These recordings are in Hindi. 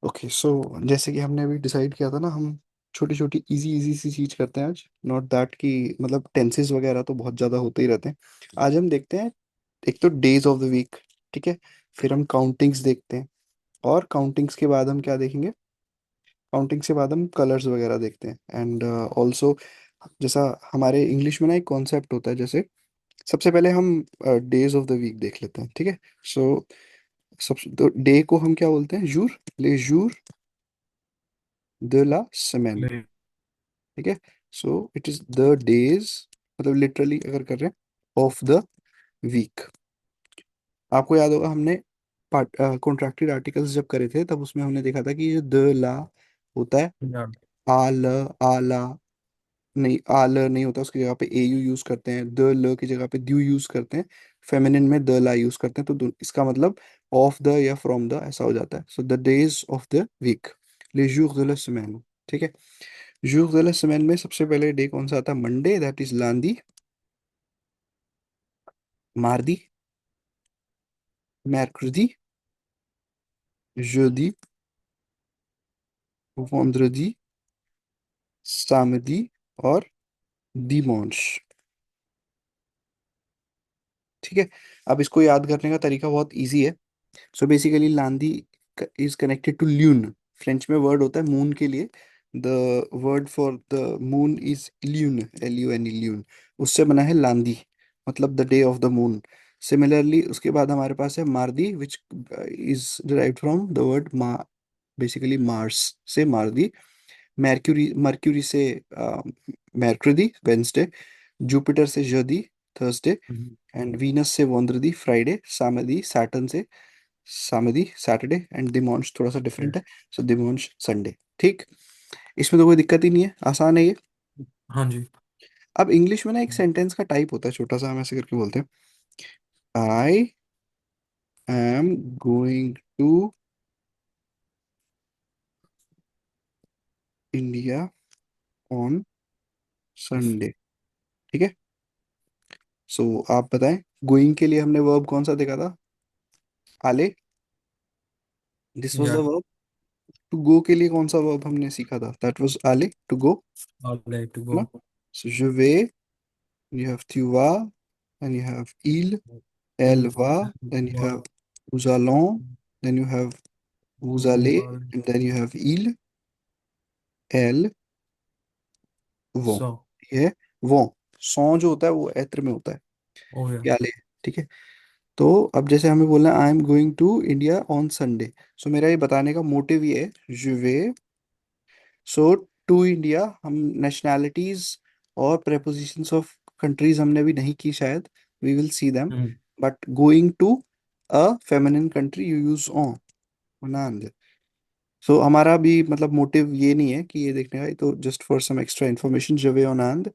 ओके सो जैसे कि हमने अभी डिसाइड किया था ना, हम छोटी छोटी इजी इजी सी चीज करते हैं आज। नॉट दैट कि मतलब टेंसेस वगैरह तो बहुत ज्यादा होते ही रहते हैं। आज हम देखते हैं एक तो डेज ऑफ द वीक, ठीक है। फिर हम काउंटिंग्स देखते हैं, और काउंटिंग्स के बाद हम क्या देखेंगे, काउंटिंग्स के बाद हम कलर्स वगैरह देखते हैं। एंड ऑल्सो जैसा हमारे इंग्लिश में ना एक कॉन्सेप्ट होता है, जैसे सबसे पहले हम डेज ऑफ द वीक देख लेते हैं, ठीक है। सो सबसे तो डे को हम क्या बोलते हैं, जूर, ले जूर de la semaine, ले। ठीक है। So it is the days, मतलब लिटरली अगर कर रहे हैं ऑफ द वीक। आपको याद होगा हमने कॉन्ट्रैक्टेड आर्टिकल्स जब करे थे, तब उसमें हमने देखा था कि ये द ला होता है, यार। आल आला नहीं, आल नहीं होता, उसकी जगह पे ए यू यूज करते हैं, द ल की जगह पे द्यू यूज करते हैं, फेमिनिन में द ला यूज करते हैं। तो इसका मतलब ऑफ द या फ्रॉम द ऐसा हो जाता है। So the days of the week, les jours de la semaine, ठीक है। jours de la semaine में सबसे पहले डे कौन सा आता है, मंडे, दैट इज लांदी। Mardi, mercredi, jeudi, vendredi, samedi और dimanche, ठीक है। अब इसको याद करने का तरीका बहुत इजी है। सो बेसिकली लांदी इज कनेक्टेड टू ल्यून। फ्रेंच में वर्ड होता है मून के लिए, the word for the moon is ल्यून, LUN, ल्यून। उससे बना है लांदी, मतलब the day of the moon. Similarly उसके बाद हमारे पास है मार्दी, which is derived from the word मा, बेसिकली मार्स से मार्दी। मर्क्यूरी, मर्क्यूरी से mercredi, वेंसडे। जुपिटर से जर्दी, थर्सडे। हम्म। एंड वीनस से वोंद्रदी, फ्राइडे। सामदी, सैटर्न से सामदी, सैटरडे। एंड दिमोंश थोड़ा सा ओके। डिफरेंट है, सो दिमोंश संडे, ठीक। इसमें तो कोई दिक्कत ही नहीं है, आसान है ये। हाँ जी। अब इंग्लिश में ना एक सेंटेंस का टाइप होता है छोटा सा, हम ऐसे करके बोलते हैं, I am going to India on Sunday, ठीक है। सो आप बताएं, गोइंग के लिए हमने वर्ब कौन सा देखा था, आले, दिस वाज द यार। वर्ब। टू गो के लिए कौन सा वर्ब हमने सीखा था, दैट वाज आले, to go, I'd like to है go. ना। So je vais, you have tu vas, and you have il, elle Il va, then you va. have nous allons, then you have vous Vous allez, allez. and then you have ils, elles vont, So. ये vont। सॉ जो होता है वो ऐत्र में होता है, Oh yeah. या ले, ठीक है। तो अब जैसे हमें बोलना है I am going to India on Sunday, so मेरा ये बताने का मोटिव ये है, जुवे, सो टू इंडिया। हम नेशनैलिटीज और प्रेपोजिशंस ऑफ कंट्रीज हमने अभी नहीं की शायद, we will see them. Hmm. But going to a feminine country you use on. So हमारा भी मतलब मोटिव ये नहीं है कि ये देखने का, ये तो just for some extra information, जवे ऑन आनंद।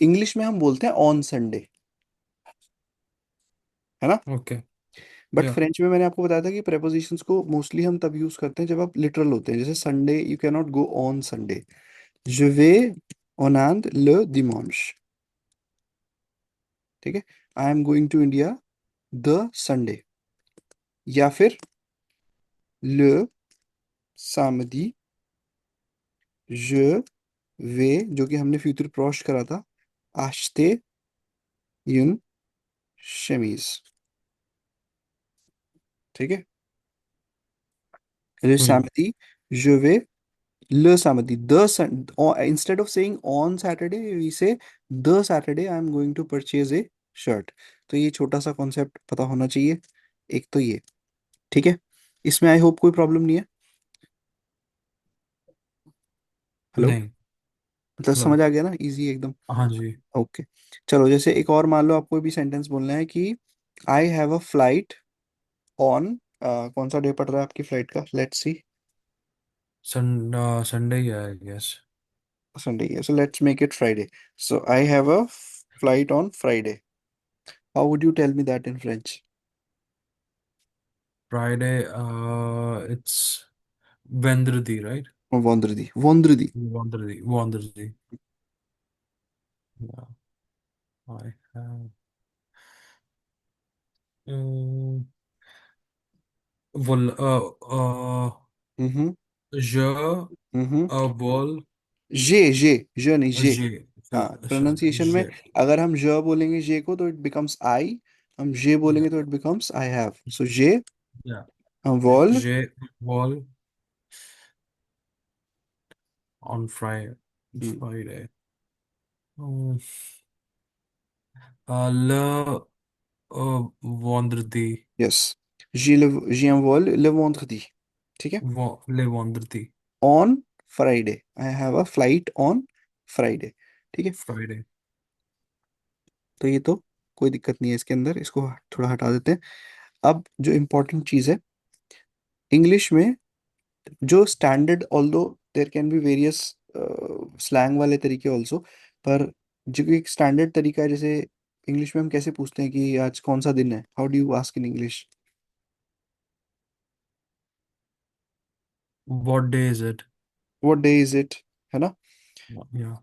इंग्लिश में हम बोलते हैं ऑन संडे, है ना। Okay. But Yeah. फ्रेंच में मैंने आपको बताया था कि प्रेपोजिशंस को मोस्टली हम तब यूज करते हैं जब आप लिटरल होते हैं, जैसे Sunday you can not go on Sunday, je vais en Inde le dimanche, ठीक है। I am going to India the Sunday, या फिर le samedi je vais, जो कि हमने फ्यूचर प्रॉश करा था, acheter une chemise, ठीक है। le hmm. samedi je vais, le samedi, instead of saying on Saturday we say the Saturday I am going to purchase a shirt। तो ये छोटा सा कॉन्सेप्ट पता होना चाहिए, एक तो ये, ठीक है। इसमें आई होप कोई प्रॉब्लम नहीं है। हेलो, नहीं। मतलब हेलो। समझ आ गया ना, इजी एकदम। हाँ जी। ओके, चलो जैसे एक और मान लो आपको भी सेंटेंस बोलना है कि आई हैव अ फ्लाइट ऑन, कौन सा डे पड़ रहा है आपकी फ्लाइट का, लेट्स सी। संडे ही है, yes. Sunday, so let's make it Friday. So I have a flight on Friday, how would you tell me that in French. Friday. It's वेंद्रदी, राइट? वोंद्रदी, वोंद्रदी। वेंद्रदी, वेंद्रदी। आई हैव वो hmm. Je, hmm. a ball, जे नहीं जे। J, हाँ, sorry, प्रोनाउंसिएशन में J. अगर हम ज बोलेंगे जे को तो इट बिकम्स आई, हम जे Yeah, बोलेंगे तो it becomes I have. So जे, yeah. वॉल। J, ball on Friday. Friday. Um, le vendredi. Yes, जी एम वॉल ले वेंड्रेडी। ठीक है। Le vendredi. On Friday, I have a flight on Friday. ठीक है। Friday. तो ये तो कोई दिक्कत नहीं है इसके अंदर, इसको थोड़ा हटा देते हैं। अब जो इम्पोर्टेंट चीज़ है इंग्लिश में, जो standard, although there can be various slang वाले तरीके ऑल्सो, पर जो एक स्टैंडर्ड तरीका है, जैसे इंग्लिश में हम कैसे पूछते हैं कि आज कौन सा दिन है, how do you ask in English? What day is it? What day is it, है ना? Yeah.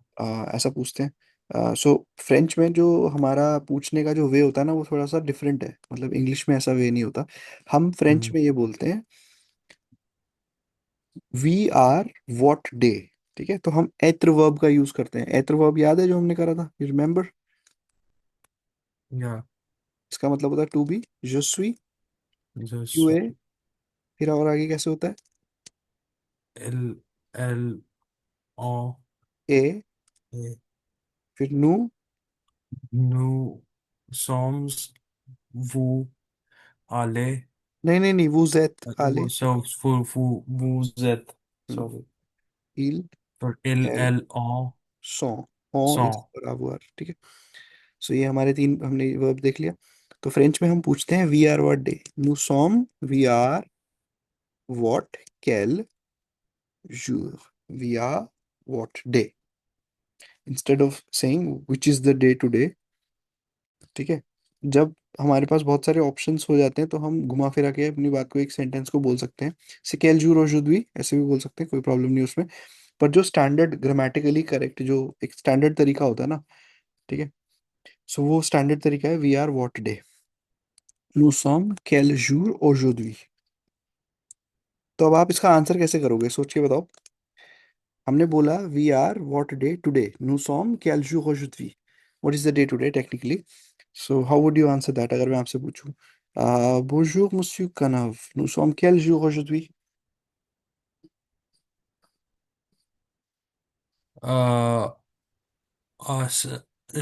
ऐसा पूछते हैं। सो फ्रेंच में जो हमारा पूछने का जो वे होता है ना, वो थोड़ा सा डिफरेंट है, मतलब इंग्लिश में ऐसा वे नहीं होता। हम फ्रेंच Mm. में ये बोलते हैं, वी आर व्हाट डे। ठीक है, तो हम एत्र वर्ब का यूज करते हैं। एत्र वर्ब याद है जो हमने करा था, यू रिमेम्बर? Yeah. इसका मतलब होता है to be, je suis, you Just a, फिर और आगे कैसे होता L, L, O, है? ए, A. फिर नू। Nous sommes, vous allez, नहीं नहीं नहीं, वो जेत आले। so, vous êtes, sorry, il, for L, elle, L, O, sont, ont is sont. avoir। ठीक है। सो ये हमारे तीन हमने वर्ब देख लिया। तो फ्रेंच में हम पूछते हैं we are what day, nous sommes, we are what, quel jour, we are what day, instead of saying which is the day today. ठीक है। जब हमारे पास बहुत सारे ऑप्शंस हो जाते हैं तो हम घुमा फिरा के अपनी बात को एक सेंटेंस को बोल सकते हैं। से quel jour aujourd'hui ऐसे भी बोल सकते हैं, कोई प्रॉब्लम नहीं उसमें। पर जो स्टैंडर्ड ग्रामेटिकली करेक्ट जो एक स्टैंडर्ड तरीका होता है ना, ठीक है, सो वो स्टैंडर्ड तरीका है we are what day, nous sommes quel jour aujourd'hui। तो अब आप इसका आंसर कैसे करोगे, सोच के बताओ। हमने बोला we are what day today, nous sommes quel jour aujourd'hui, what is the day today technically. So how would you answer that अगर मैं आपसे पूछूं, bonjour monsieur Canav, nous sommes quel jour aujourd'hui? Uh, us,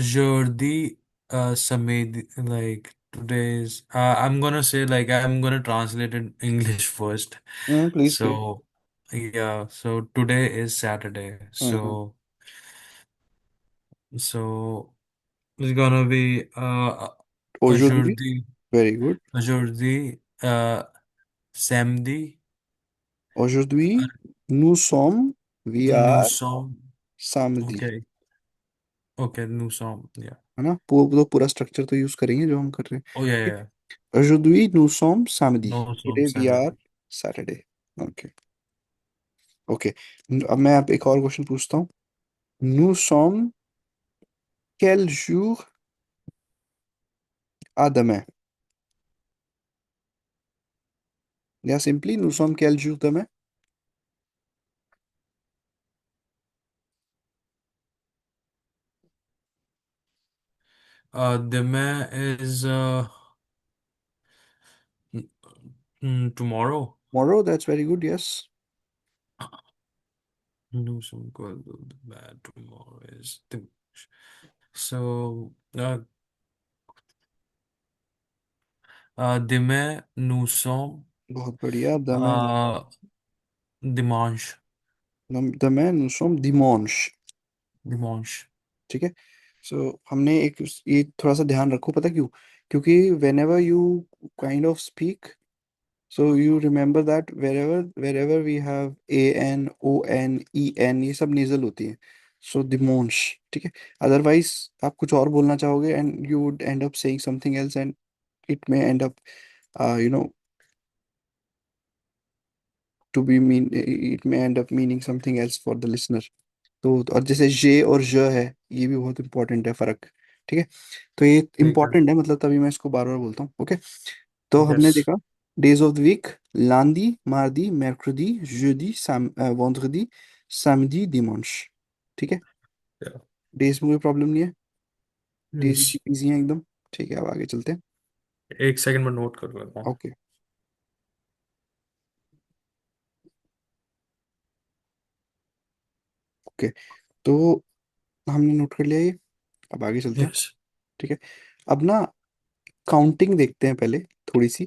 Jordi, Samedi, like today's, I'm gonna say, like, I'm gonna translate in English first. Please please. So, yeah, so today is Saturday. Hmm. So it's gonna be, aujourd'hui, Jordi, very good। Jordi, Samedi, Aujourd'hui, nous sommes, we nous are sommes, samedi, okay, okay, nous sommes, yeah. है ना? तो पूरा स्ट्रक्चर तो यूज करेंगे जो हम कर रहे हैं। Oh, yeah, ठीक yeah, है? Aujourd'hui, nous sommes samedi, nous today sommes we are Saturday. Saturday। Okay. Okay, अब मैं आप एक और क्वेश्चन पूछता हूँ। Nous sommes quel jour à demain, या simply nous sommes quel jour demain? Demain is, tomorrow. Tomorrow, that's very good, yes। No, some good. Bad tomorrow is so. Demain nous sommes, बहुत बढ़िया, demain। uh, dimanche. demain nous sommes dimanche। Dimanche. ठीक है। सो हमने एक ये थोड़ा सा ध्यान रखो, पता क्यों? क्योंकि when ever you kind of speak, so you remember that wherever we have an, on, en, ये सब नेजल होती है। so dimanche। ठीक है। अदरवाइज आप कुछ और बोलना चाहोगे and you would end up saying something else, and it may end up you know to be mean, it may end up meaning something else for the listener. तो और जैसे जे और ज है, ये भी बहुत इंपॉर्टेंट है फर्क। ठीक है। तो ये ठीक है. इंपॉर्टेंट है, मतलब तभी मैं इसको बार बार बोलता हूँ। ओके। तो हमने Yes. देखा days of the week, lundi, mardi, mercredi, jeudi, vendredi, samedi, dimanche। ठीक है। Yeah. डेज में कोई प्रॉब्लम नहीं है। डेज हम्म। इजी है एकदम। ठीक है, अब आगे चलते हैं। एक सेकंड में नोट कर लेता हूँ। ओके। ओके, तो हमने नोट कर लिया ये। अब आगे चलते हैं। यस। ठीक है। अब ना काउंटिंग देखते हैं पहले, थोड़ी सी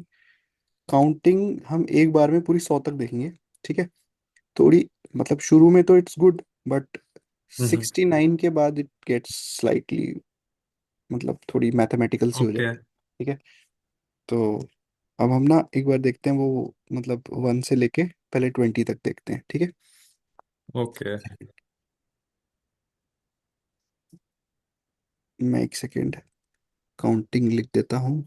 काउंटिंग हम एक बार में पूरी 100 तक देखेंगे। ठीक है। थोड़ी मतलब शुरू में तो इट्स गुड, बट हम्म। 69 के बाद इट गेट्स स्लाइटली, मतलब थोड़ी मैथमेटिकल सी हो ओके। जाती है। ठीक है। तो अब हम ना एक बार देखते हैं वो, मतलब 1 से लेके पहले 20 तक देखते हैं। ठीक है। ओके। मैं एक सेकेंड काउंटिंग लिख देता हूँ।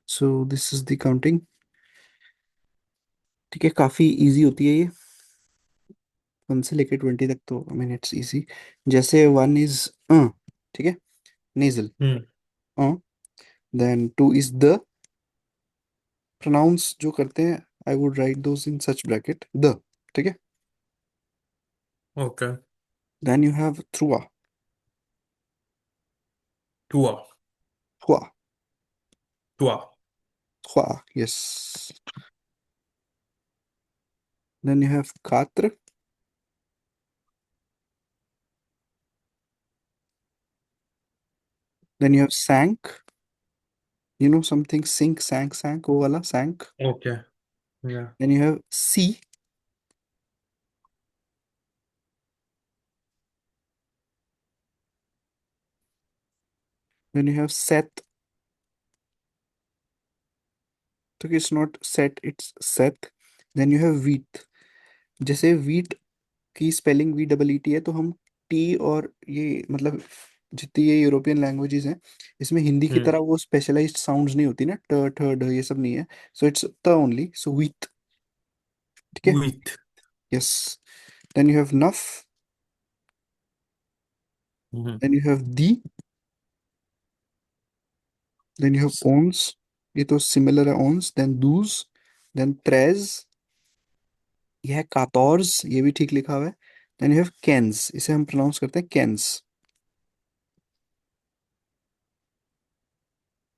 So this is the counting. ठीक है, काफी इजी होती है ये। 1 से लेके 20 तक तो आई मीन इट्स इजी। जैसे 1 इज ठीक है, nasal. Hmm. Then 2 is the, pronounce जो करते हैं I would write those in such bracket the. ठीक है। ओके। देन यू हैव थ्रुआ। टुआ। थ्रुआ। टुआ। थ्रुआ, यस। देन यू हैव कात्र। देन यू हैव सैंक। You know something, sink, sank, sank, वो वाला sank. Okay. Yeah. Then you have सी। देन यू हैव सेट। तो इट्स नॉट सेट, इट्स सेथ। Then you have wheat. जैसे वीट की स्पेलिंग VEET है, तो हम टी और ये मतलब जितनी ये यूरोपियन लैंग्वेजेस हैं, इसमें हिंदी की हम्म। तरह वो स्पेशलाइज्ड साउंड्स नहीं होती ना, ट ठ ड ये सब नहीं है। सो इट्स ट ओनली, सो वीट। ठीक है। विथ। यस। देन यू हैव नफ। हम्म। देन यू हैव दी। देन यू हैव ओन्स। ये तो सिमिलर है, ओन्स। देन दूज। देन त्रेज। ये है कातोर्स, ये भी ठीक लिखा हुआ है। देन यू हैव कैंस, इसे हम प्रोनाउंस करते हैं कैंस।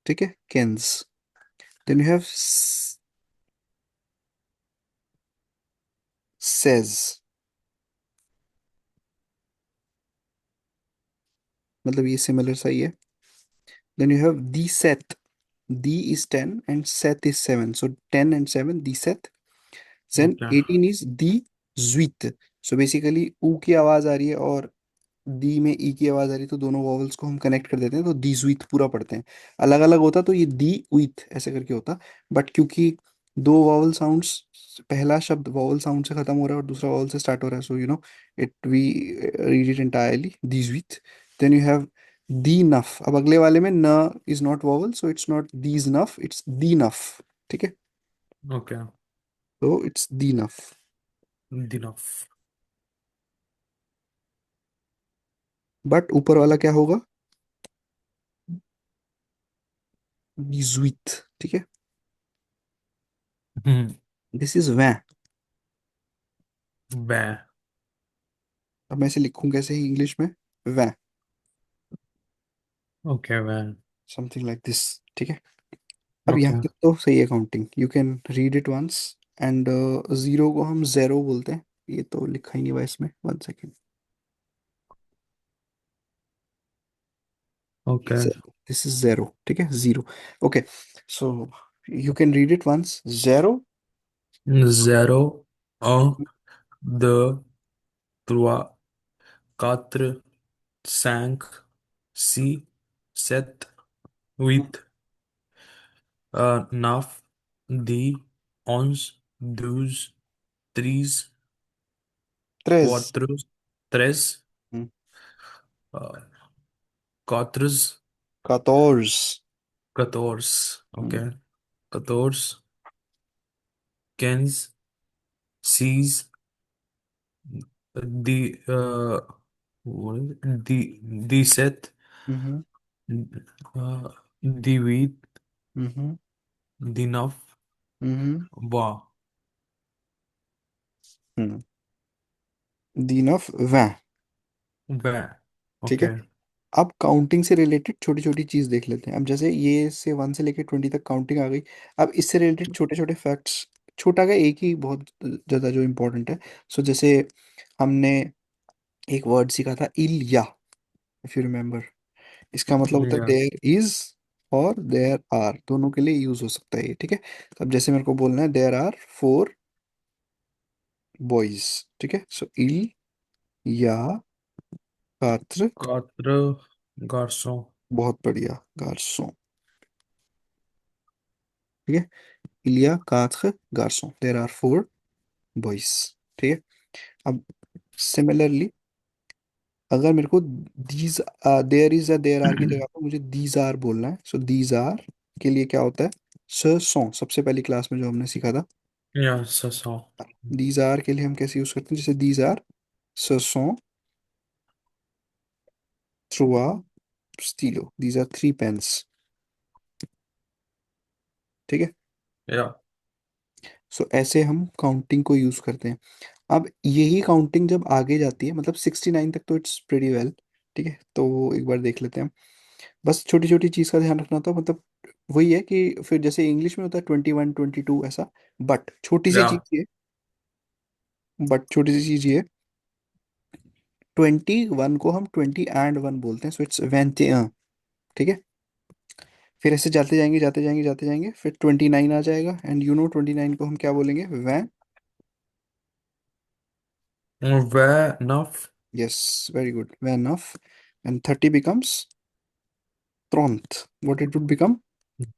ठीक है, कैंस। देन यू हैव सेज, मतलब ये सिमिलर सा ही है। देन यू हैव दी सेथ। दी इज 10 एंड सेथ इज 7, सो 10 एंड 7 दी सेथ। Then okay. 18 इज दी ज्वित। सो बेसिकली ऊ की आवाज आ रही है और दी में ई की आवाज आ रही है, तो दोनों वॉवल्स को हम कनेक्ट कर देते हैं, तो दी ज्वित पूरा पढ़ते हैं। अलग अलग होता तो ये दी उइथ ऐसे करके होता, बट क्योंकि दो वॉवल साउंड्स, पहला शब्द वॉवल साउंड से खत्म हो रहा है और दूसरा वॉवल से स्टार्ट हो रहा है, so you know it we read it entirely दी ज्वित। देन यू हैव दी नफ। अब अगले वाले में न is not vowel, so it's not दीज नफ, इट्स दी नफ। ठीक है। ओके। तो इट्स दी नफ। दिनफ। बट ऊपर वाला क्या होगा? बीजुइट। ठीक है। हम्म। दिस इज वै। बै। अब मैं इसे लिखूं कैसे ही इंग्लिश में? वै। ओके बै। Something like this. ठीक है। अब यहाँ ओके। तक तो सही है counting, you can read it once. And zero को हम जेरो बोलते हैं। ये तो लिखा ही नहीं हुआ इसमें, 1 सेकेंड। ओके। दिस इज जेरो। ठीक है, zero. Okay. So you can read it once. जेरो। Zéro, un, deux, trois, quatre, cinq, six, sept, huit, neuf, dix, onze, douze, treize, ट्रेज। quatorze, treize, quatorze, कातोर्स। quatorze, ok, quatorze, quinze, seize, dix, what is it? Dix, 17, 18, हम्म। 19, हम्म। 20. दिन ऑफ वै। Ben, ठीक ok. है। अब काउंटिंग से रिलेटेड छोटी छोटी चीज देख लेते हैं। अब जैसे ये से 1 से लेकर 20 तक काउंटिंग आ गई। अब इससे रिलेटेड छोटे छोटे फैक्ट्स। छोटा का एक ही बहुत ज्यादा जो इम्पोर्टेंट है। सो जैसे हमने एक वर्ड सीखा था, इल या। इफ यू रिमेम्बर, इसका मतलब होता है Yeah. देयर इज और देयर आर, दोनों के लिए यूज हो सकता है ये। ठीक है। तो अब जैसे मेरे को बोलना है देयर आर 4 बॉयज। ठीक है। सो इल या पात्र। Quatre garçons. बहुत बढ़िया, गार्सों। ठीक है। इलिया quatre गार्सों, देयर आर 4 बॉयज। ठीक है। अब सिमिलरली, अगर मेरे को दीज देयर इज या देयर आर की जगह पर मुझे दीज आर बोलना है, सो दीज आर के लिए क्या होता है? स सॉ, सबसे पहली क्लास में जो हमने सीखा था। Yeah, ce sont. These are के लिए हम कैसे यूज करते हैं? जैसे दीज आर स सॉ थ्रुआ स्टीलो, दीज आर 3 पेन्स। ठीक है। Yeah. सो ऐसे हम काउंटिंग को यूज करते हैं। अब यही काउंटिंग जब आगे जाती है, मतलब 69 तक तो इट्स प्रीटी वेल। ठीक है, तो वो एक बार देख लेते हैं। बस छोटी छोटी चीज का ध्यान रखना था, मतलब वही है कि फिर जैसे इंग्लिश में होता है 21 22 ऐसा। बट छोटी सी Yeah. चीज ये बट छोटी सी चीज ये 21 को हम 20 and 1 बोलते हैं, सो इट्स 21। ठीक है। फिर ऐसे जाते जाएंगे जाते जाएंगे जाते जाएंगे, फिर 29 आ जाएगा। एंड 29 को हम क्या बोलेंगे? वै। Vingt-neuf. यस, वेरी गुड, वै नफ। एंड 30 बिकम्स ट्रोंथ। What it would become?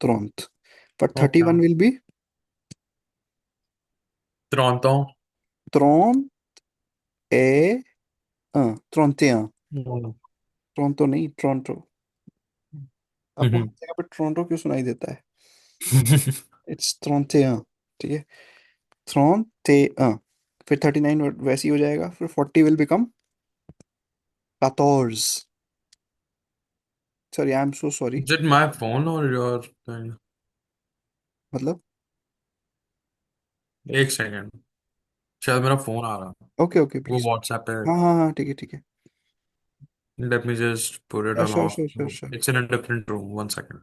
ट्रोंथ। But Ok. 31 will be 30 ans. ट्रोन ए ट्रोंते। Mm. टोरंटो नहीं, टोरंटो। आपको हर Mhm. जगह पे टोरंटो क्यों सुनाई देता है? इट्स ट्रोंते। ठीक है। ट्रोंते। फिर 39 वैसे ही हो जाएगा, फिर 40 will become 14। Sorry, I am so sorry. Is it my phone or your thing? मतलब एक सेकेंड, शायद मेरा फोन आ रहा है। ओके ओके वो प्लीज। व्हाट्सएप पे। हाँ हाँ हाँ, ठीक है ठीक है। Let me just put it on sure of. Sure sure sure. It's in a different room, one second.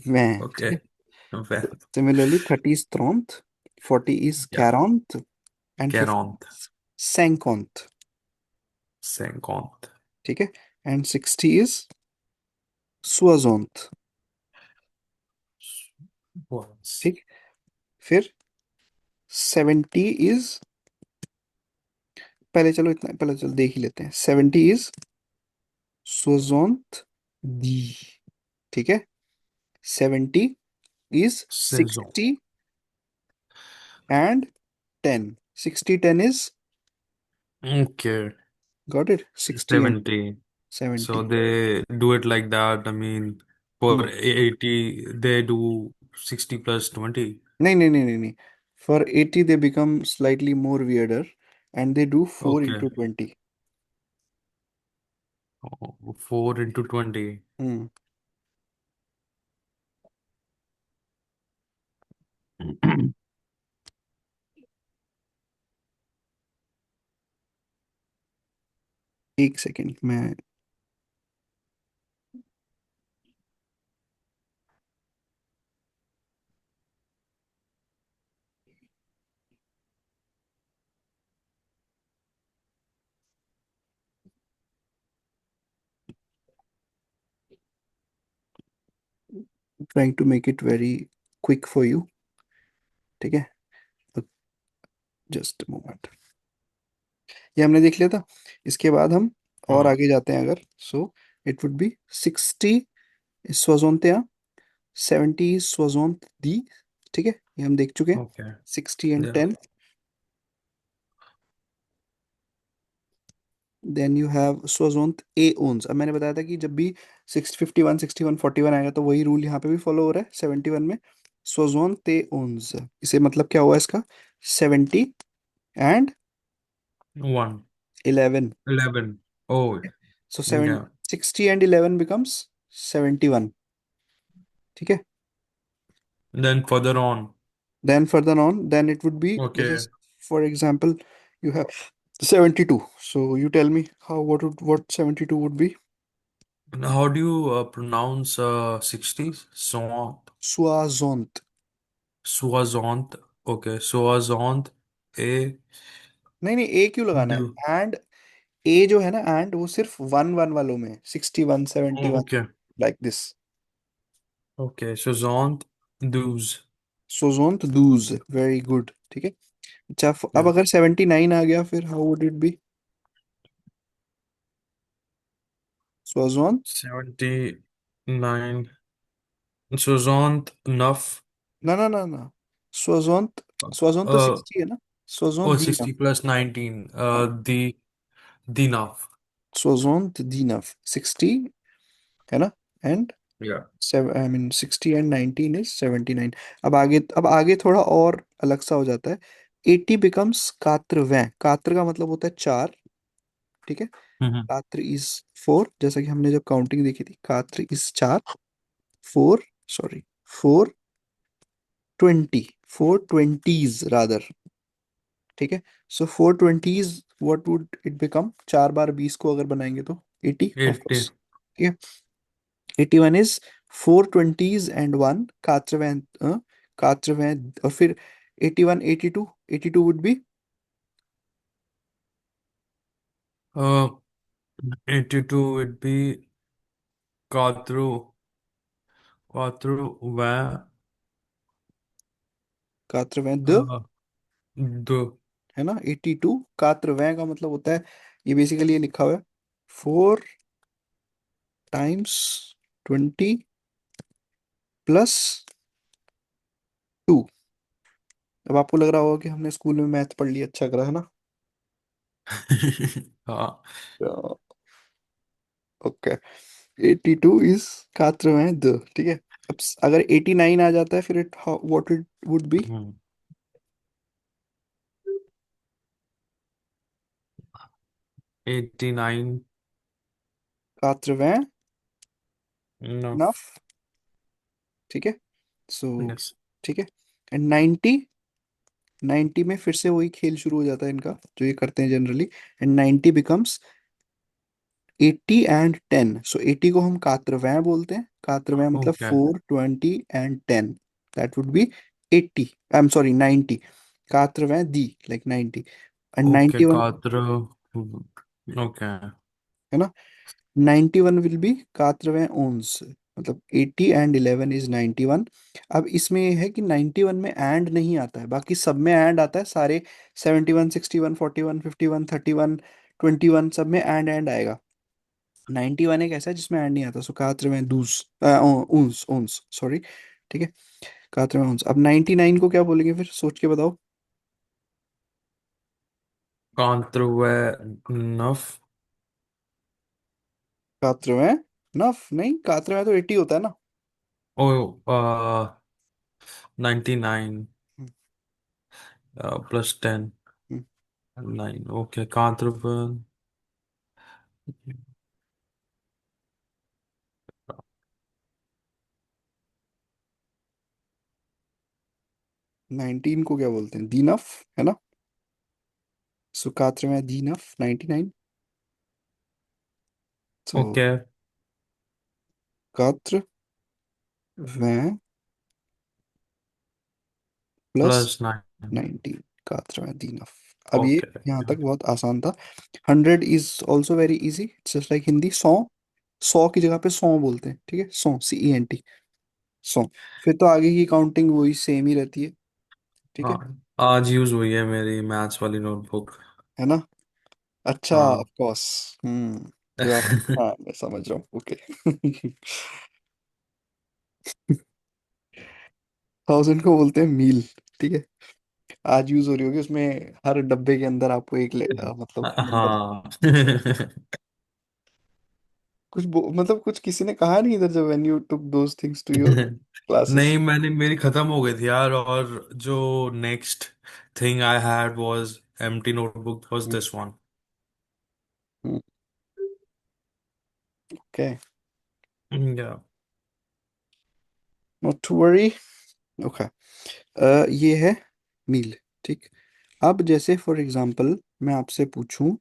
मैं ठीक ओके। है। सिमिलरली 30 इज ट्रोंथ, 40 इज या। कैरोंथ, एंड 50 quarante, सैंकोंथ। 50, ठीक है। And 60 is सुआजोंथ। once, ठीक। फिर 70 इज, पहले चलो इतना, पहले चलो देख ही लेते हैं। 70 इज सोजोंत दी। ठीक है। 70 is saison. 60 and 10। 60 10 is, Okay, got it, 60 and 70. So 70। they do it like that. I mean, For 80, they do 60 plus 20. नहीं नहीं नहीं नहीं नहीं, for 80 they become slightly more weirder and they do 4 Okay. Into 20। 4 into 20. Hmm. एक सेकेंड, मैं trying to make it very quick for you. ठीक है, जस्ट मोमेंट। ये हमने देख लिया था। इसके बाद हम और हाँ. आगे जाते हैं अगर, सो इट वुड बी 60 स्वजोंत्या, 70 स्वजोंत दी। ठीक है, ये हम देख चुके हैं। Okay. 60 and Yeah. 10। Then you have स्वजोंत ए ओन्स। अब मैंने बताया था कि जब भी 651 61 41 आएगा तो वही रूल यहाँ पे भी फॉलो हो रहा है 71 में। स्वजोंत ए ओन्स, इसे मतलब क्या हुआ इसका? 70 and 1. 11। 11. Oh, so seven, yeah. 60 and 11 becomes 71। ठीक है। Then further on. Then further on, then it would be, Okay. just for example, you have 72. So you tell me how, what 72 would be? And how do you pronounce 60s? Soixante. Soixante. Okay. Soixante. A. नहीं नहीं, ए क्यों लगाना Do. है? एंड ए जो है ना, एंड वो सिर्फ वन वन वालों में, 61 71, Oh, okay. Like this. Okay. Soixante. Douze. सोजोंत दूज, वेरी गुड। ठीक है। अच्छा, अब Yeah. अगर 79 आ गया फिर हाउ वुड इट बी? सोजोंत, 79. Soixante. Neuf. ना ना ना ना, सोजोंत, सोजोंत तो Uh, 60 है ना। सोजोंत oh, दी ना। 60 plus 19. हाँ, The Neuf. सोजोंत दी ना, 60 है ना, and Yeah. I mean 60 and 19 is 79। अब आगे थोड़ा और अलग सा हो जाता है। 80 बिकम्स कात्रवैं। कात्र का मतलब होता है चार। ठीक है। Mm-hmm. कात्र इज 4, जैसा कि हमने जब काउंटिंग देखी थी, कात्र इज चार। Four, sorry, four 20, 420s rather. ठीक है। सो 420s, what would it become? चार बार 20 को अगर बनाएंगे तो 80 ऑफ 80. कोर्स। ठीक है। 81 इज 420s एंड वन कात्रवैन, कात्रवैन। और फिर 81, 82, 82 would be, Uh, 82 would be quadru, quadru, कात्रवैन द, uh, the, है ना। 82 कात्रवैन का मतलब होता है, ये बेसिकली ये लिखा हुआ है, 4 टाइम्स 20 +2। अब आपको लग रहा होगा कि हमने स्कूल में मैथ पढ़ लिया, अच्छा करा है ना। हाँ. ओके। 82 इज कात्रवैन द। ठीक है। अब अगर 89 आ जाता है फिर it, what it would be? Hmm. 89. कात्रवैन No. नफ। ठीक है। सो Yes. ठीक है। एंड 90, 90 में फिर से वही खेल शुरू हो जाता है इनका जो ये करते हैं जनरली। And 90 becomes 80 and 10। सो 80 को हम कात्रवैं बोलते हैं। कात्रवैं मतलब Okay. 4 20 and 10, that would be 80, I am sorry 90। कात्रवैं दी, like 90। And Okay. 91, Quadru. Okay. है ना। 91 विल बी कात्रवें ओन्स, मतलब 80 एंड 11 इज 91। अब इसमें ये है कि 91 में एंड नहीं आता है, बाकी सब में एंड आता है सारे। 71 61 41 51 31 21 सब में एंड आएगा। 91 एक ऐसा है जिसमें एंड नहीं आता, सो कात्रवें दूस, ओन्स ओन्स सॉरी। ठीक है। कात्रवें ओन्स। अब 99 को क्या बोलेंगे फिर, सोच के बताओ। Quadru, enough. कात्रवें नफ नहीं, कात्रवें तो 80 होता है ना। Oh, 99 हम्म, plus 10. हम्म, 9. Okay, Kantrapan. 19 को क्या बोलते हैं, दीनफ, है ना? सुकात्र में दीनफ 99। तो Okay, कात्र में प्लस plus 9. 19, कात्र में दीनफ। अब ये Okay. यहाँ तक बहुत आसान था। 100 is also very easy, it's just like Hindi. 100, 100 की जगह पे 100 बोलते हैं, ठीक है? 100, CENT, 100। फिर तो आगे की काउंटिंग वही सेम ही रहती है, ठीक है? हाँ, आज यूज हुई है मेरी मैथ्स वाली नोटबुक। है ना? अच्छा, ऑफ हाँ। कोर्स। तो आप, हाँ मैं समझ रहा हूँ, ओके। 1000 को बोलते हैं मील, ठीक है? आज यूज हो रही होगी उसमें। हर डब्बे के अंदर आपको एक मतलब नंबर। हाँ। कुछ मतलब कुछ किसी ने कहा नहीं इधर, जब when you took those things to your classes? नहीं, मेरी खत्म हो गई थी यार। और जो next thing I had was empty notebook was this one. Okay, yeah. Not to worry. Okay, ये है मील, ठीक। अब जैसे फॉर एग्जांपल मैं आपसे पूछूं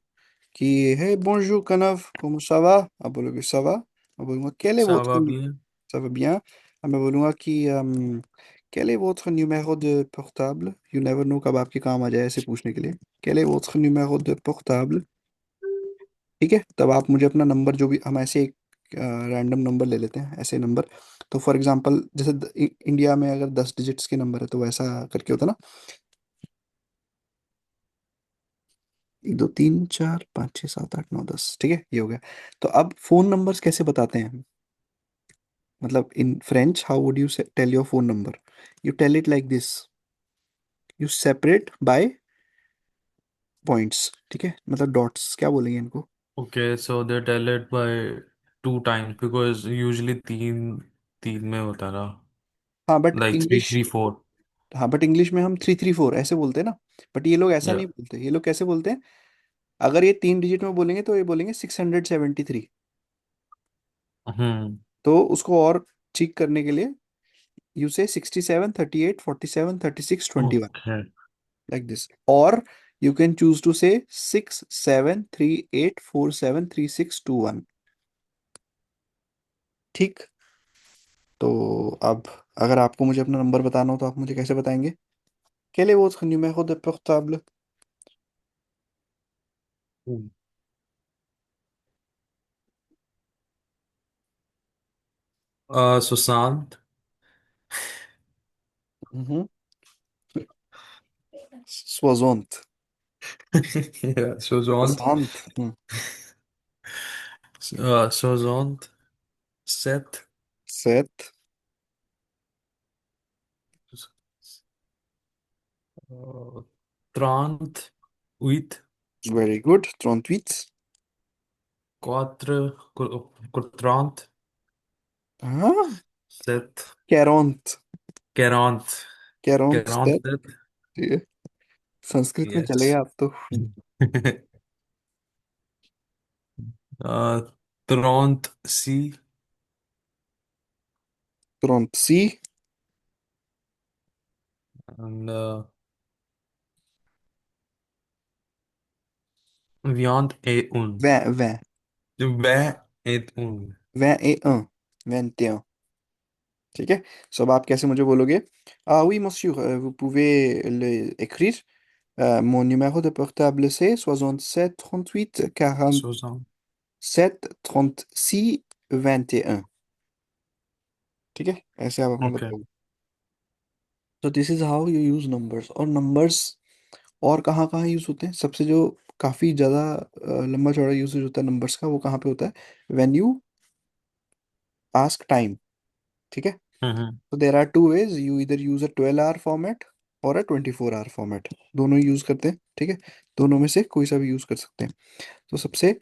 कि ये है bonjour कनव, comment ça va? आप बोलोगे ça va। मैं बोलूंगा quel est votre, सावा भी है। ça va bien। अब मैं बोलूंगा कि quel est votre numéro de portable? You never know कब आपके काम आ जाए ऐसे पूछने के लिए। quel est votre numéro de portable? ठीक है, तब आप मुझे अपना नंबर, जो भी, हम ऐसे एक रैंडम नंबर ले लेते हैं, ऐसे नंबर। तो फॉर एग्जांपल जैसे इंडिया में अगर 10 डिजिट्स के नंबर है तो वैसा करके होता है ना। 1 2 3 4 5 6 7 8 9 10, ठीक है, ये हो गया। तो अब फोन नंबर्स कैसे बताते हैं हम? मतलब in French, how would you tell your phone number? You tell it like this, you separate by points, ठीक है? मतलब डॉट्स, क्या बोलेंगे इनको? Okay, so they tell it by 2 times because usually तीन तीन में होता है ना। हाँ but like three English, three four हाँ बट इंग्लिश में हम 3 3 4 ऐसे बोलते हैं ना। बट ये लोग ऐसा या। नहीं बोलते, ये लोग कैसे बोलते हैं? अगर ये 3 डिजिट में बोलेंगे तो ये बोलेंगे 673। हम्म। तो उसको और ठीक करने के लिए यू से 67 38 47 36 21, ओके। Like this. और यू कैन चूज टू से 6738473621, ठीक। तो अब अगर आपको मुझे अपना नंबर बताना हो तो आप मुझे कैसे बताएंगे? Quel est votre numéro de portable? Sushant. Mhm. Soixante. Sushant. Soixante. 60 7 7. 30 8 Very good. 38. 4 30 Ah, 7 40. 40 47. 47 ये संस्कृत में यस। चलेगा आप तो। 30 सी तुरंत सी। And Viant et un. 20, 20. Vingt et un. 21, 21, ठीक है? सो अब आप कैसे मुझे बोलोगे? Ah oui, monsieur, vous pouvez l'écrire. Mon numéro de portable c'est 67 38 60. 47 36 21, ठीक है? ऐसे आप अपने Okay. बताओगे। तो this is how you use numbers. और नंबर्स और कहाँ कहाँ यूज होते हैं? सबसे जो काफी ज्यादा लंबा चौड़ा यूसेज होता है नंबर्स का, वो कहाँ पे होता है? व्हेन यू आस्क टाइम, ठीक है? Mm-hmm. तो there are two ways, you इधर use a 12 hour format or a 24 our format, दोनों ही यूज करते हैं, ठीक है? दोनों में से कोई सा भी यूज कर सकते हैं। तो सबसे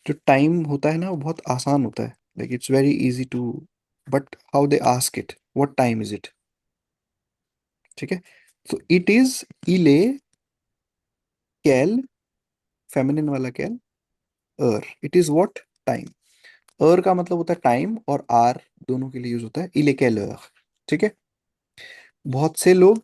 जो टाइम होता है ना, वो बहुत आसान होता है, like it's very easy too but how they ask it, what time is it? ठीक है, तो इट इज इले कैल, फेमिनिन वाला कैल, uh, it is what time. अर का मतलब होता है टाइम, और आर दोनों के लिए यूज होता है, इले कैल अर। ठीक है, बहुत से लोग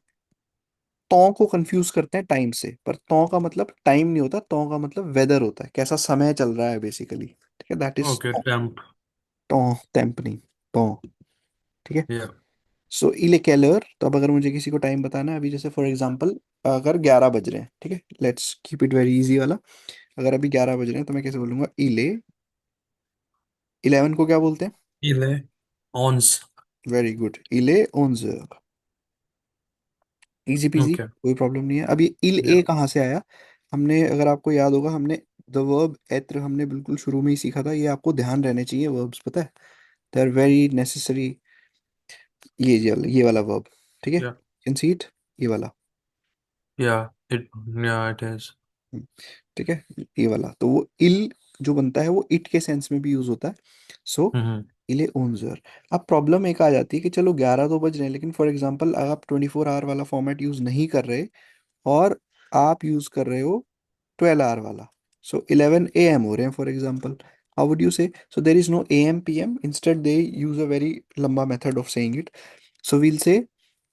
तौ को कंफ्यूज करते हैं टाइम से, पर तौ का मतलब टाइम नहीं होता, तौ का मतलब वेदर होता है, कैसा समय चल रहा है बेसिकली। ठीक है, दैट इज ओके, टेम्प। तौ, टेम्प नहीं, तौ। ठीक है, या। सो इले कैलर, तो अब अगर मुझे किसी को टाइम बताना है, अभी जैसे फॉर एग्जांपल अगर 11 बज रहे हैं, ठीक है, let's keep it very easy वाला। अगर अभी 11 बज रहे हैं तो मैं कैसे बोलूंगा, इले, 11 को क्या बोलते हैं? इले ऑन्स। वेरी गुड, इले ओन्ज। Easy peasy, okay. कोई प्रॉब्लम नहीं है। अब ये इल या। ए कहाँ से आया? हमने, अगर आपको याद होगा, हमने द वर्ब एत्र हमने बिल्कुल शुरू में ही सीखा था, ये आपको ध्यान रहने चाहिए वर्ब्स, पता है, दे आर वेरी नेसेसरी। ये वाला वर्ब, ठीक है, या। कैन सी इट, ये वाला। या। इट या इट इज। हम्म, ठीक है, ये वाला, तो वो इल जो बनता है वो इट के सेंस में भी यूज होता है। सो हम्म। इले ओन्जर। अब प्रॉब्लम एक आ जाती है कि चलो 11 तो बज रहे हैं, लेकिन फॉर एग्जांपल अगर आप 24 आवर वाला फॉर्मेट यूज नहीं कर रहे, और आप यूज कर रहे हो 12 आवर वाला, सो 11 AM हो रहे हैं for example, how would you say? So there is no AM PM, instead they use a very लंबा method of saying it. So we'll say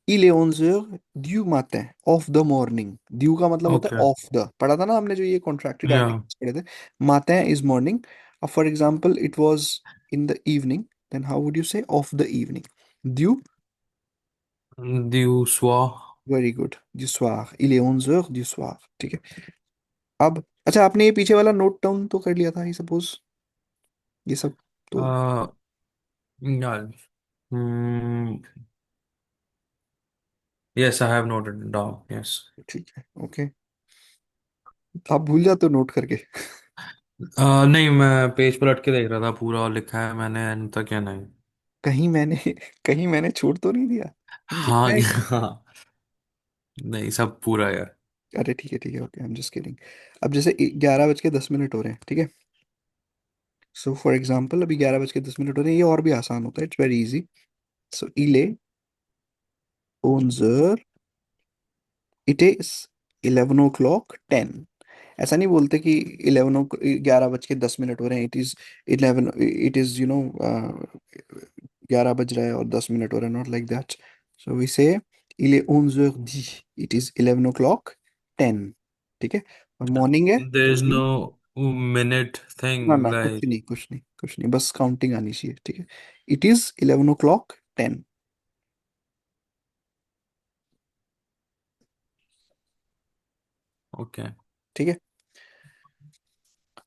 il est 11 heures du matin of the morning. ड्यू का मतलब होता ओके। है ऑफ द, पढ़ा था ना हमने जो ये कॉन्ट्रैक्टेड या। आर्टिकल्स पढ़े थे। माtin इज मॉर्निंग। अब for example it was in the evening, then how would you say of the evening? ड्यू, दू स्वा। Very good, du soir, il est 11 heures du soir। ठीक है, अब अच्छा, आपने ये पीछे वाला नोट डाउन तो कर लिया था, ये सपोज, ये सब तो? या। Yes, I have noted down, yes. ठीक है, ओके, आप भूल जाते हो नोट करके। नहीं, मैं पेज पर लट के देख रहा था, पूरा लिखा है मैंने एंड तक या नहीं। कहीं मैंने कहीं मैंने छोड़ तो नहीं दिया? हाँ। लिखना है। हाँ। नहीं, सब पूरा है। अरे ठीक है, okay, I am just kidding. अब जैसे 11 बज के 10 मिनट हो रहे हैं, ठीक है, सो फॉर एग्जाम्पल अभी 11 बज के 10 मिनट हो रहे हैं, ये और भी आसान होता है, इट्स वेरी इजी। सो इले ओनजर, इट इज 11 o'clock 10। ऐसा नहीं बोलते कि 11 11 बज के 10 मिनट हो रहे हैं, इट इज 11, इट इज 11 बज रहा है और 10 मिनट हो रहे हैं, not like that. So we say इले ओनजर दी, इट इज 11 o'clock 10। ठीक है, और मॉर्निंग है देयर तो इज नो मिनट ना थिंग ना, कुछ लाइक। नहीं कुछ नहीं कुछ नहीं, बस काउंटिंग आनी चाहिए, ठीक है। It is 11 o'clock 10। ओके। ठीक है,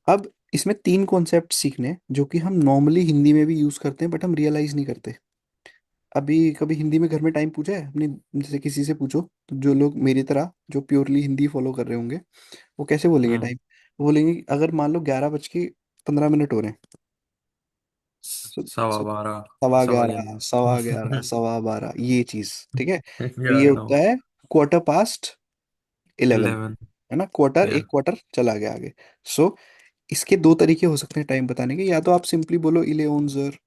अब इसमें तीन कॉन्सेप्ट सीखने हैं, जो कि हम नॉर्मली हिंदी में भी यूज करते हैं, बट हम रियलाइज नहीं करते। अभी कभी हिंदी में घर में टाइम पूछा है अपने, जैसे किसी से पूछो, तो जो लोग मेरी तरह जो प्योरली हिंदी फॉलो कर रहे होंगे, वो कैसे बोलेंगे हम्म। टाइम? वो बोलेंगे कि अगर मान लो 11 बज के 15 मिनट हो रहे हैं, सो सवा सो बारह। सवा सवा ग्यारह, सवा ग्यारह, ग्यारह। सवा बारह, ये चीज, ठीक है, तो या ये आई नो। होता है Quarter past 11, 11। है ना, क्वार्टर, या। एक क्वार्टर चला गया आगे। सो इसके दो तरीके हो सकते हैं टाइम बताने के, या तो आप सिंपली बोलो इले ओनजर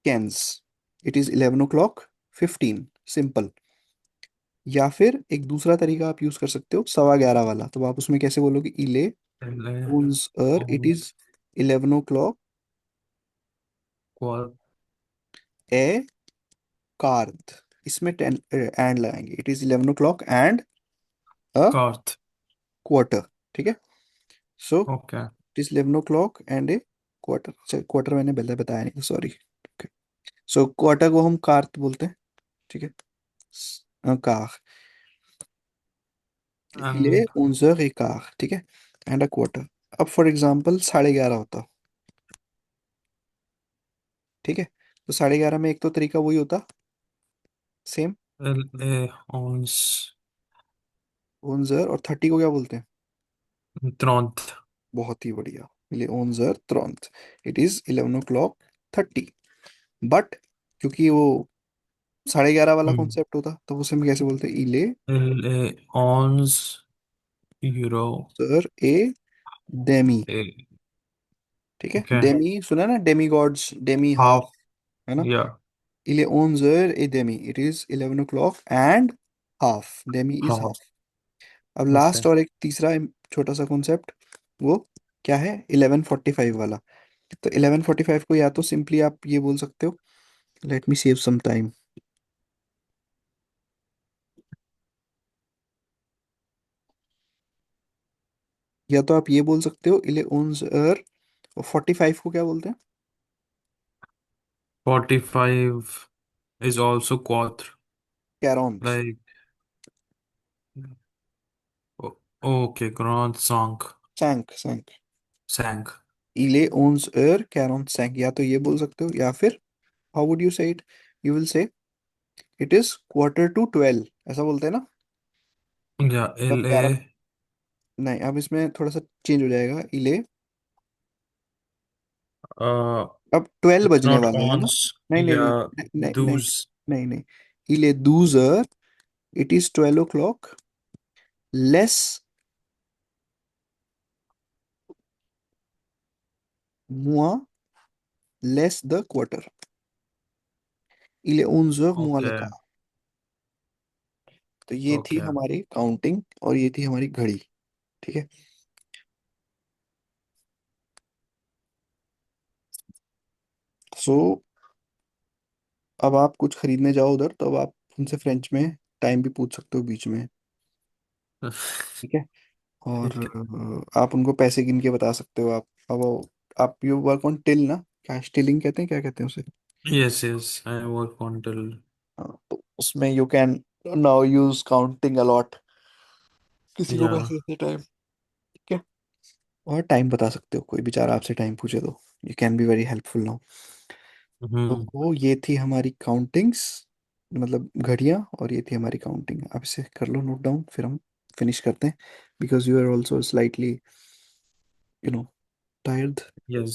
कैंस, इट इज 11 o'clock 15, सिंपल। या फिर एक दूसरा तरीका आप यूज कर सकते हो, सवा 11 वाला, तो आप उसमें कैसे बोलोगे, इले ओनजर, इट इज 11 o'clock ए कार्ड, इसमें 10 एंड लगाएंगे, इट इज 11 o'clock अ कार्थ। क्वार्टर। ठीक है, so okay. It is 11 o'clock and a quarter। अच्छा, क्वार्टर मैंने पहले बताया नहीं, सॉरी। सो क्वार्टर को हम कार्त बोलते हैं, ठीक है, कार, इले एंड उनजर ए कार, ठीक है, एंड अ क्वार्टर। अब फॉर एग्जांपल 11:30 होता, ठीक है, तो 11:30 में एक तो तरीका वही होता, सेम, एल ए ऑन्स उनजर, और 30 को क्या बोलते हैं? त्रॉन्थ। बहुत ही बढ़िया, इले उनजर त्रॉन्त, इट इज 11 o'clock 30। बट क्योंकि वो 11:30 वाला कॉन्सेप्ट होता, तो उसे हम कैसे बोलते हैं, इले एल ए ऑन्स यूरो। सर ए डेमी। ए। ठीक है, ओके। डेमी सुना ना, डेमी गॉड्स, डेमी हाफ। हाफ, है ना? या इले ओनजर ए डेमी, it is 11 o'clock and half, डेमी इज हाँ। हाफ। अब ओके। लास्ट और एक तीसरा छोटा सा कॉन्सेप्ट, वो क्या है? 11:45 वाला। तो 11:45 को या तो सिंपली आप ये बोल सकते हो, let me save some time, या तो आप ये बोल सकते हो इले ओनजर, और 45 को क्या बोलते हैं? 45 is also quadr, कैरॉन्स। like, okay, grand sank, सैंक सैंक। sank. इले ओनजर कैरॉन सैंक, या तो ये बोल सकते हो, या फिर हाउ वुड यू से it? You will say it is quarter to 12, ऐसा बोलते हैं ना? Yeah, मतलब LA. 11, नहीं, अब इसमें थोड़ा सा चेंज हो जाएगा। इले, uh अब 12 it's बजने not वाले हैं ना? ons. नहीं नहीं नहीं Yeah, नहीं नहीं those. नहीं नहीं। इले दूजर, it is 12 o'clock less moi less the quarter. इले 11 Okay. का। तो ये थी Okay. हमारी काउंटिंग और ये थी हमारी घड़ी। ठीक है। सो अब आप कुछ खरीदने जाओ उधर, तो अब आप उनसे फ्रेंच में टाइम भी पूछ सकते हो बीच में। ठीक है। और ठीक है। आप उनको पैसे गिन के बता सकते हो। आप अब आप यू वर्क ऑन टिल ना, कैश टिलिंग कहते हैं, क्या कहते हैं उसे? Yes, yes, I work until. हाँ, तो उसमें you can now use counting a lot, किसी को Yeah. पैसे देते टाइम। ठीक है। और टाइम बता सकते हो, कोई बेचारा आपसे टाइम पूछे तो you can be very helpful now. तो हम्म। वो ये थी हमारी काउंटिंग्स, मतलब घड़ियाँ, और ये थी हमारी काउंटिंग। आप इसे कर लो नोट डाउन, फिर हम फिनिश करते हैं, because you are also slightly, you know, tired. Yes.